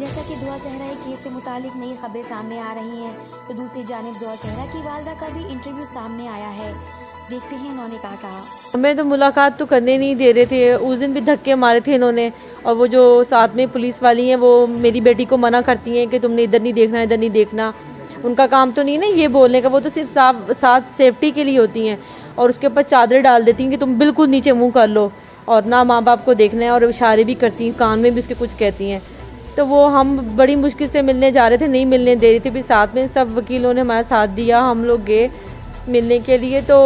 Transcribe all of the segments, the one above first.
जैसा कि दुआ ज़हरा केस से मुतालिक नई खबरें सामने आ रही हैं, तो दूसरी जानिब दुआ ज़हरा की वालदा का भी इंटरव्यू सामने आया है। देखते हैं इन्होंने क्या कहा। हमें तो मुलाकात तो करने नहीं दे रहे थे, उस दिन भी धक्के मारे थे इन्होंने। और वो जो साथ में पुलिस वाली हैं वो मेरी बेटी को मना करती हैं कि तुमने इधर नहीं देखना, इधर नहीं देखना। उनका काम तो नहीं ना ये बोलने का, वो तो सिर्फ साथ सेफ्टी के लिए होती हैं। और उसके ऊपर चादर डाल देती हैं कि तुम बिल्कुल नीचे मुँह कर लो, और ना माँ बाप को देखना है, और इशारे भी करती हैं, कान में भी उसके कुछ कहती हैं। तो वो हम बड़ी मुश्किल से मिलने जा रहे थे, नहीं मिलने दे रही थी। फिर साथ में सब वकीलों ने हमारा साथ दिया, हम लोग गए मिलने के लिए। तो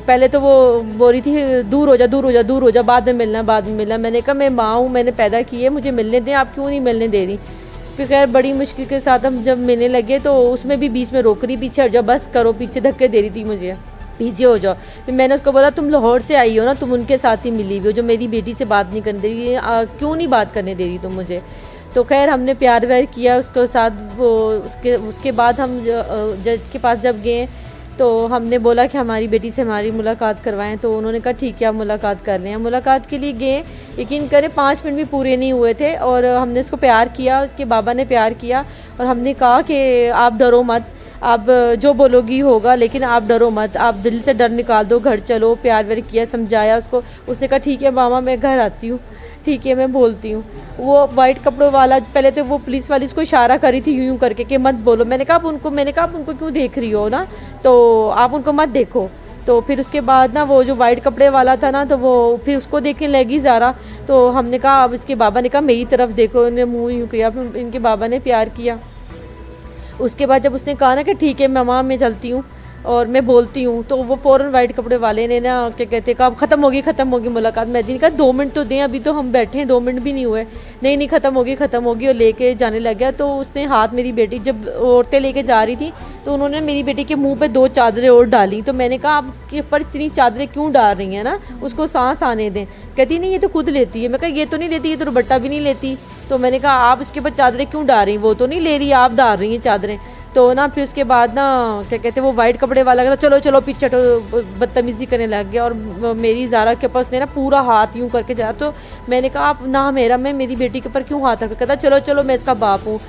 पहले तो वो बोल रही थी दूर हो जा, दूर हो जा, दूर हो जा, बाद में मिलना, बाद में मिलना। मैंने कहा मैं माँ हूँ, मैंने पैदा की है, मुझे मिलने दें, आप क्यों नहीं मिलने दे रही। फिर खैर बड़ी मुश्किल के साथ हम जब मिलने लगे तो उसमें भी बीच में रोक रही, पीछे हट जाओ, बस करो, पीछे धक्के दे रही थी मुझे, पीछे हो जाओ। फिर मैंने उसको बोला तुम लाहौर से आई हो ना, तुम उनके साथ ही मिली हुई हो जो मेरी बेटी से बात नहीं करने दे रही, क्यों नहीं बात करने दे रही तुम मुझे। तो खैर हमने प्यार व्यार किया उसके साथ। वो उसके बाद हम जज के पास जब गए तो हमने बोला कि हमारी बेटी से हमारी मुलाकात करवाएं। तो उन्होंने कहा ठीक है आप मुलाकात कर लें। मुलाकात के लिए गए, यकीन करें 5 मिनट भी पूरे नहीं हुए थे और हमने उसको प्यार किया, उसके बाबा ने प्यार किया। और हमने कहा कि आप डरो मत, आप जो बोलोगी होगा, लेकिन आप डरो मत, आप दिल से डर निकाल दो, घर चलो। प्यार व्यार किया, समझाया उसको। उसने कहा ठीक है मामा मैं घर आती हूँ, ठीक है मैं बोलती हूँ। वो वाइट कपड़ों वाला, पहले तो वो पुलिस वाली उसको इशारा करी थी यूं यूं करके कि मत बोलो। मैंने कहा आप उनको क्यों देख रही हो ना, तो आप उनको मत देखो। तो फिर उसके बाद ना वो जो वाइट कपड़े वाला था ना, तो वो फिर उसको देखने लगी ज़ारा। तो हमने कहा अब इसके बाबा ने कहा मेरी तरफ देखो, इन्हें मुँह यूँ किया, फिर इनके बाबा ने प्यार किया। उसके बाद जब उसने कहा ना कि ठीक है मामा मैं चलती हूँ और मैं बोलती हूँ, तो वो फ़ौरन वाइट कपड़े वाले ने ना क्या कहते कहा ख़त्म होगी मुलाकात। मैं कहा 2 मिनट तो दें, अभी तो हम बैठे हैं, 2 मिनट भी नहीं हुए। नहीं ख़त्म होगी, और लेके जाने लग गया। तो उसने हाथ, मेरी बेटी जब औरतें लेके जा रही थी तो उन्होंने मेरी बेटी के मुंह पे 2 चादरें और डाली। तो मैंने कहा आप इसके ऊपर इतनी चादरें क्यों डाल रही हैं ना, उसको सांस आने दें। कहती नहीं ये तो खुद लेती है। मैं कहा ये तो नहीं लेती, ये तो दुपट्टा भी नहीं लेती। तो मैंने कहा आप इसके ऊपर चादरें क्यों डाल रही हैं, वो तो नहीं ले रही, आप डाल रही हैं चादरें। तो ना फिर उसके बाद ना क्या कहते हैं वो वाइट कपड़े वाला कहता चलो चलो पीछे हटो, बदतमीजी करने लग गया। और मेरी ज़ारा के पास ने ना पूरा हाथ यूँ करके जा। तो मैंने कहा आप ना मैं मेरी बेटी के ऊपर क्यों हाथ रख। कहता चलो चलो मैं इसका बाप हूँ।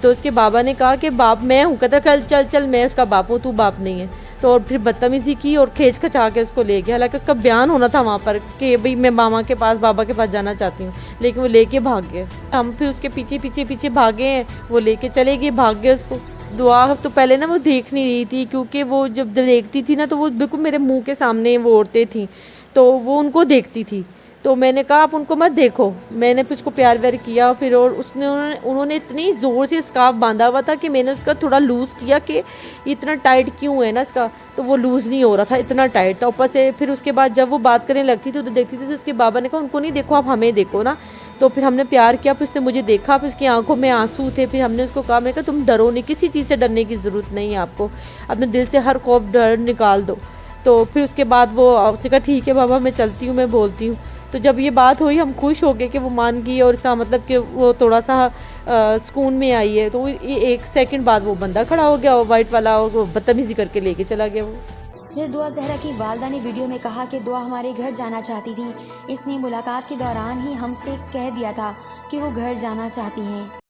तो उसके बाबा ने कहा कि बाप मैं हूँ। कहता चल चल चल मैं उसका बाप हूँ, तू बाप नहीं है। तो और फिर बदतमीजी की और खींच खचा के उसको ले गया। हालांकि उसका बयान होना था वहाँ पर कि भाई मैं मामा के पास, बाबा के पास जाना चाहती हूँ, लेकिन वो लेके भाग गए। हम फिर उसके पीछे पीछे पीछे भागे हैं, वो लेके चले गए, भाग गए उसको। दुआ तो पहले ना वो देख नहीं रही थी, क्योंकि वो जब देखती थी ना तो वो बिल्कुल मेरे मुंह के सामने वो औरतें थी, तो वो उनको देखती थी। तो मैंने कहा आप उनको मत देखो। मैंने फिर उसको प्यार व्यार किया। फिर और उन्होंने इतनी ज़ोर से स्कार्फ बांधा हुआ था कि मैंने उसका थोड़ा लूज़ किया कि इतना टाइट क्यों है ना इसका, तो वो लूज़ नहीं हो रहा था, इतना टाइट था ऊपर से। फिर उसके बाद जब वो बात करने लगती थी तो देखती थी तो उसके बाबा ने कहा उनको नहीं देखो, आप हमें देखो ना। तो फिर हमने प्यार किया, फिर उसने मुझे देखा, फिर उसकी आंखों में आंसू थे। फिर हमने उसको कहा, मैंने कहा तुम डरो नहीं, किसी चीज़ से डरने की ज़रूरत नहीं है आपको, अपने दिल से हर खौफ डर निकाल दो। तो फिर उसके बाद वो उसने कहा ठीक है बाबा मैं चलती हूँ, मैं बोलती हूँ। तो जब ये बात हुई हम खुश हो गए कि वो मान गई, और ऐसा मतलब कि वो थोड़ा सा सुकून में आई है। तो ये 1 सेकंड बाद वो बंदा खड़ा हो गया, वाइट वाला, और वो बदतमीजी करके लेके चला गया वो। फिर दुआ ज़हरा की वालदा ने वीडियो में कहा कि दुआ हमारे घर जाना चाहती थी। इसने मुलाकात के दौरान ही हमसे कह दिया था कि वो घर जाना चाहती हैं।